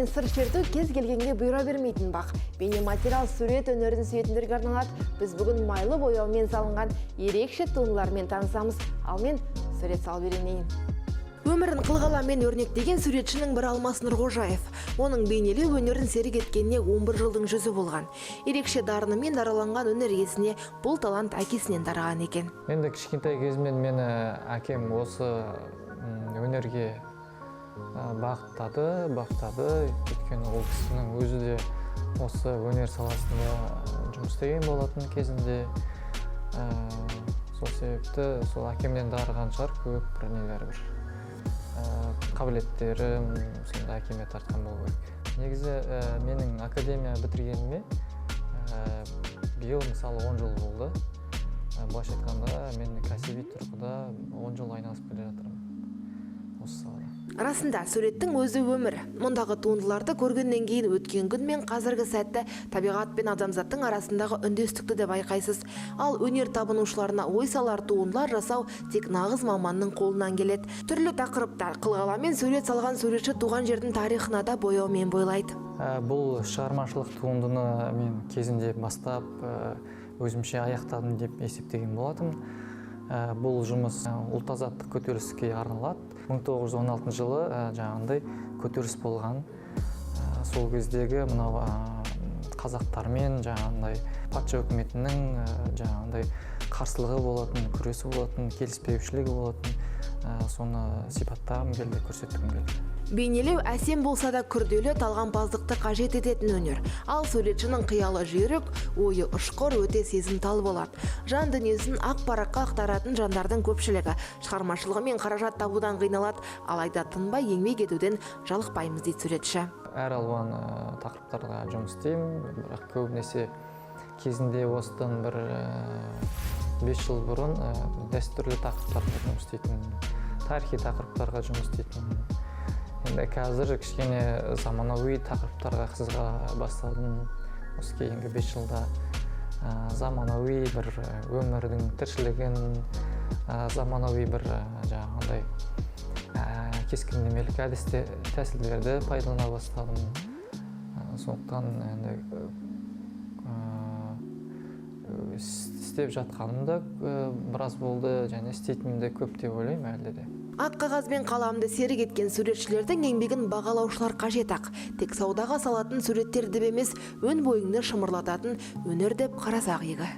мен сыр шерту кез келгенге бұйыра бермейтін бақ. Бейнематериал сурет өнерін сүйетіндерге арналады. Біз бүгін майлы бояумен салынған ерекше туындылармен танысамыз. Ал мен сурет салып үйренейін. Өмірін қылғаламен өрнектеген суретшінің бір Алмас Нұрғожаев. Оның бейнелеу өнерін серік еткеніне 11 жылдың жүзі болған. Ерекше дарынымен дараланған өнер иесіне бұл талант әкесінен дараған екен. Енді кішкентай кезімнен мені әкем осы өнерге баптады. Өйткені ол кісінің өзі де осы өнер саласында жұмыс істеген болатын кезінде. Сол себепті сол әкемнен дарыған шығар көп бір нелері бір. Қабілеттерім сонда әкеме тартқан болу керек. Негізі менің академия бітіргеніме биыл мысалы 10 жыл болды. Былайша айтқанда мен кәсіби тұрғыда 10 жыл айналысып келе жатырмын осы салада. Расында суреттің өзі өмір. Мұндағы туындыларды көргеннен кейін өткен күн мен қазіргі сәтті табиғат пен адамзаттың арасындағы үндестікті де байқайсыз. Ал өнер табынушыларына ой салар туындылар жасау тек нағыз маманның қолынан келеді. Түрлі тақырыптар қылғаламен сурет салған суретші туған жердің тарихына да бояумен бойлайды. Бұл шығармашылық туындыны мен кезінде бастап өзімше аяқтадым деп есептеген болатым. Бұл жұмыс ұлт-азаттық көтеріліске арналады. 1916 жылы жаңағындай көтеріліс болған. Сол кездегі мынау қазақтармен жаңағындай патша үкіметінің жаңағындай қарсылығы болатын, күресі болатын, келіспеушілігі болатын. Соны сипаттағым келді, көрсеткім келді. Бейнелеу әсем болса да күрделі талғампаздықты қажет ететін өнер. Ал суретшінің қиялы жүйрік, ойы ұшқыр, өте сезімтал болады. Жан дүниесін ақ параққа ақтаратын жандардың көпшілігі шығармашылығы мен қаражат табудан қиналады, алайда тынбай еңбек етуден жалықпаймыз дейді суретші. Әр алуан тақырыптарға жұмыс істеймін, бірақ көбінесе кезінде осыдан бір 5 жыл бұрын дәстүрлі тақырыптарға жұмыс істейтін, тарихи тақырыптарға жұмыс істейтін. Енді қазір кішкене заманауи тақырыптарға қызыға бастадым. Осы кейінгі 5 жылда заманауи бір өмірдің тіршілігін, заманауи бір жаңағындай кескіндемелік тәсілдерді пайдалана бастадым. Сондықтан енді істеп жатқаным да біраз болды, және істейтінім де көп деп ойлаймын әлде де. Ақ қағаз бен қаламды серік еткен суретшілердің еңбегін бағалаушылар қажет ақ. Тек саудаға салатын суреттер деп емес, өн бойыңды шымырлататын өнер деп қарасақ игі.